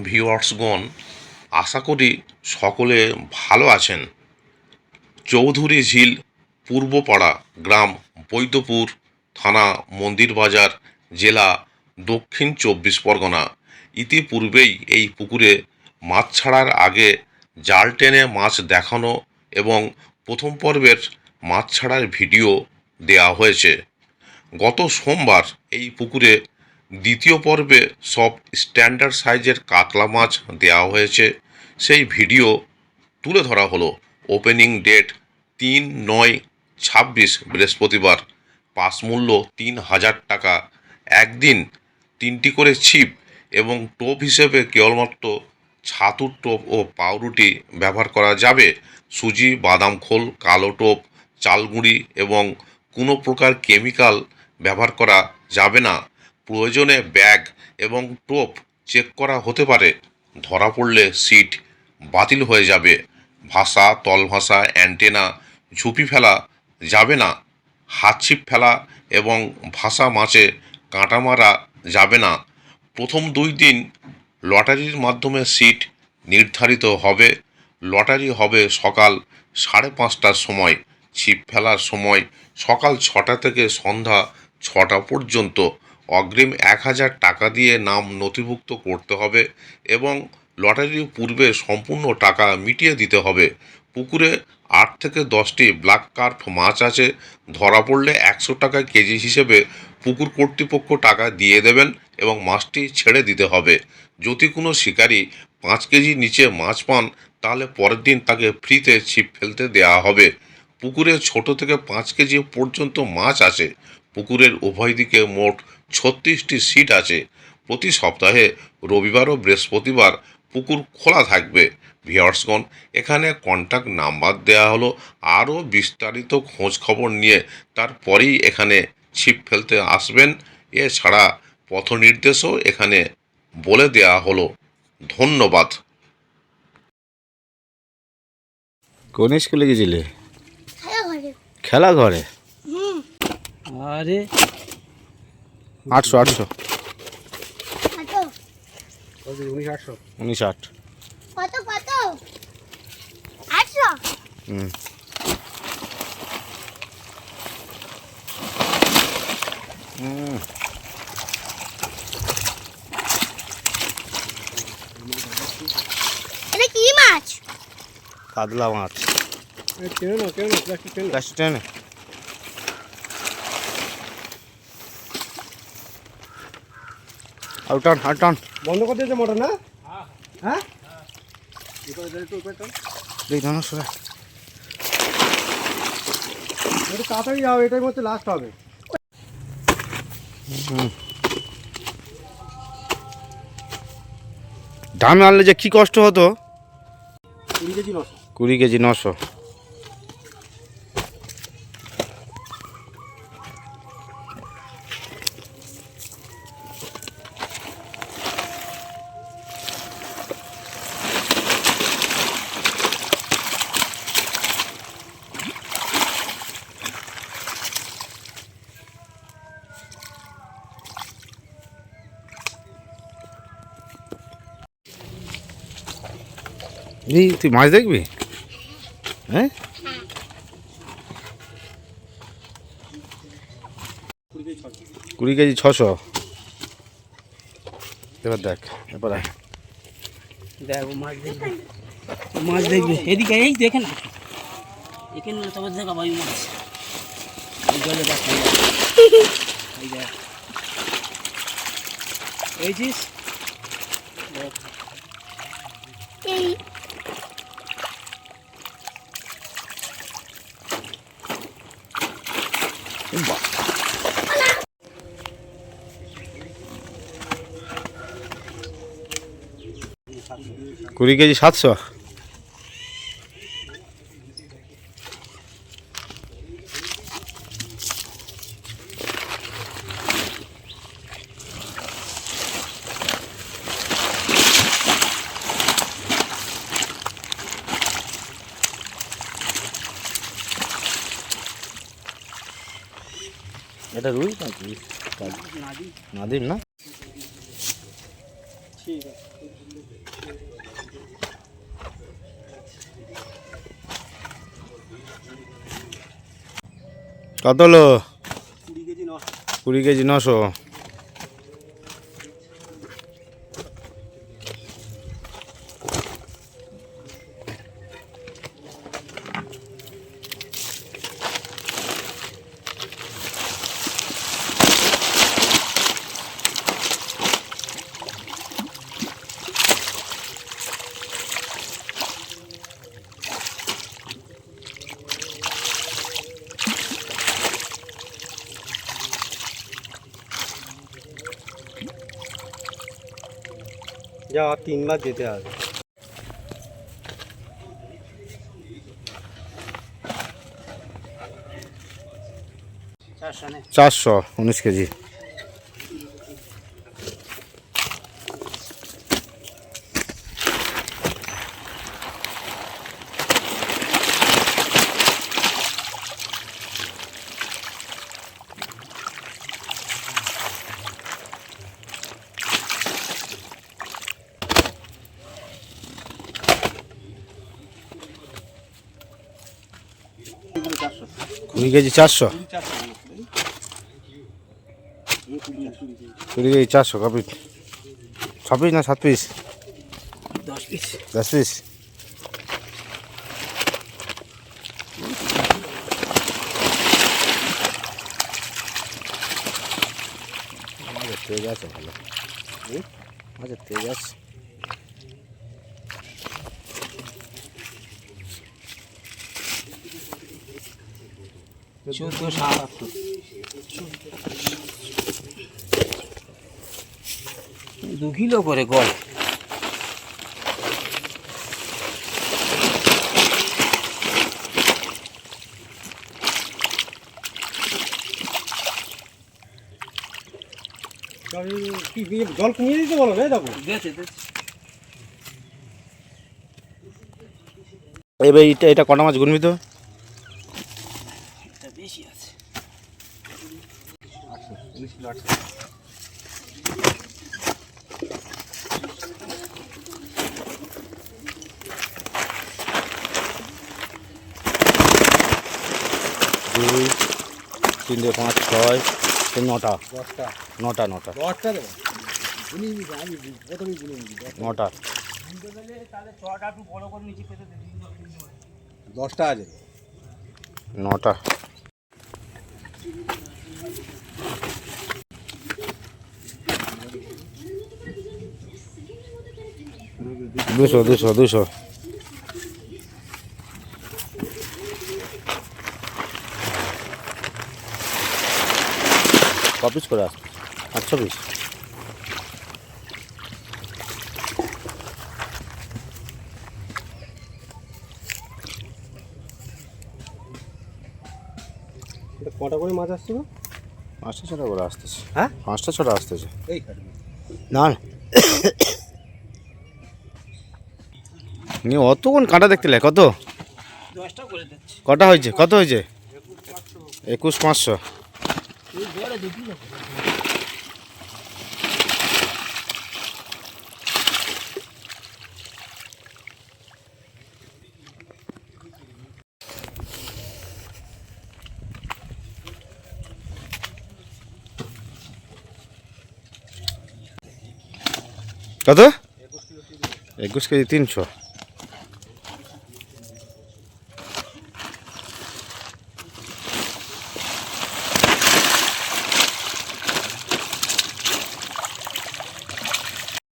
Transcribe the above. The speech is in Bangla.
ভিউয়ার্সগণ, আশা করি সকলে ভালো আছেন। চৌধুরী ঝিল পূর্বপাড়া, গ্রাম বৈদ্যপুর, থানা মন্দিরবাজার, জেলা দক্ষিণ 24 পরগনা। ইতিপূর্বেই এই পুকুরে মাছ ছাড়ার আগে জাল টেনে মাছ দেখানো এবং প্রথম পর্বের মাছ ছাড়ার ভিডিও দেয়া হয়েছে। গত সোমবার এই পুকুরে দ্বিতীয় পর্বে সব স্ট্যান্ডার্ড সাইজের কাতলা মাছ দেওয়া হয়েছে, সেই ভিডিও তুলে ধরা হলো। ওপেনিং ডেট 3/9/26 বৃহস্পতিবার। পাস মূল্য 3000 টাকা। একদিন 3টি করে ছিপ এবং টোপ হিসেবে কেবলমাত্র ছাতুর টোপ ও পাউরুটি ব্যবহার করা যাবে। সুজি, বাদাম খোল, কালো টোপ, চালগুঁড়ি এবং কোনো প্রকার কেমিক্যাল ব্যবহার করা যাবে না। প্রয়োজনে ব্যাগ এবং টোপ চেক করা হতে পারে। ধরা পড়লে সিট বাতিল হয়ে যাবে। ভাষা, তলভাষা, অ্যান্টেনা, ঝুপি ফেলা যাবে না। হাতছিপ ফেলা এবং ভাষা মাছে কাঁটা মারা যাবে না। প্রথম 2 দিন লটারির মাধ্যমে সিট নির্ধারিত হবে। লটারি হবে সকাল 5:30টার সময়। ছিপ ফেলার সময় সকাল 6টা থেকে সন্ধ্যা 6টা পর্যন্ত। অগ্রিম 1000 টাকা দিয়ে নাম নথিভুক্ত করতে হবে এবং লটারির পূর্বে সম্পূর্ণ টাকা মিটিয়ে দিতে হবে। পুকুরে 8 থেকে 10টি ব্ল্যাক কার্প মাছ আছে। ধরা পড়লে 100 টাকা কেজি হিসেবে পুকুর কর্তৃপক্ষ টাকা দিয়ে দেবেন এবং মাছটি ছেড়ে দিতে হবে। যদি কোনো শিকারী 5 কেজি নিচে মাছ পান তাহলে পরের দিন তাকে ফ্রিতে ছিপ ফেলতে দেওয়া হবে। পুকুরে ছোট থেকে 5 কেজি পর্যন্ত মাছ আছে। পুকুরের উভয় দিকে মোট 36টি সিট আছে। প্রতি সপ্তাহে রবিবার ও বৃহস্পতিবার পুকুর খোলা থাকবে। ভিউয়ার্সগণ, এখানে কন্ট্যাক্ট নাম্বার দেওয়া হলো। আরও বিস্তারিত খোঁজ খবর নিয়ে তারপরেই এখানে ছিপ ফেলতে আসবেন। এছাড়া পথ নির্দেশও এখানে বলে দেওয়া হলো। ধন্যবাদ। কোন স্কুলে গেছিলে? খেলা ঘরে। আরে 800 1900 1960। কত 800? হুম। এটা কি মাছ? কাতলা মাছ। কেন প্লাস্টিক কেন? প্লাস্টিক টেনে। আর টান বন্ধ করে দিয়েছে মোটর না? হ্যাঁ দেখ না সরে। একটু তাড়াতাড়ি যাও, এটাই মধ্যে লাস্ট হবে। দামে আনলে যে কি কষ্ট হতো। 20 কেজি 900। 20 কেজি 900। এই তুই মাছ দেখবি? হ্যাঁ, 20 কেজি 600। এবার দেখ, এবার আয়। দেখো মাছ দেখবে এদিকে, এই দেখে না এখানে তবে দেখা ভাই মাছ এই জলে দেখ এই দেখ এই জিস দেখ এই বাহ, 20 কেজি 700। এটা রুই নাকি নাদি। নাদিম না? ঠিক আছে। কত হলো? 20 কেজি 9। 20 কেজি 900। যা 3 বার যেতে হবে। 400 নে। 400 19 কেজি। এগুলো 400। 20 কেজি 400। 20 KG 400 copy. 6 পিস না 7 পিস? 10 পিস। 10 পিস। মাছের তেজ আছে ভালো। মাছের তেজ আছে। চোদ্দো 7 2 কিলো করে গল। কি জল কমিয়ে দিতে বলো না দেখো। এবার এটা কটা মাছ গুনবি তো? এটা বেশি আছে। 2 3 5 6 9টা। 10টা 9টা 10টা দেবো। আমি প্রথমেই গুনে নিবি 9টা। তাহলে চড়াটা একটু বড় করে নিচে পেতে দে। 10টা আছে। 9টা। 200 কপিস করে 800 পিস। এটা কটা করে মাছ আসছে গো? 5টা 6টা করে আসতেছে। হ্যাঁ 5টা 6টা আসতেছে। এই কাটবে। না নিয়ে অতক্ষণ কাঁটা দেখতে লে কত? 10টা করে দিচ্ছি। কটা হয়েছে? কত হয়েছে? 21,500। এই বড় 2 কিলো। কত? 21 কেজি 300।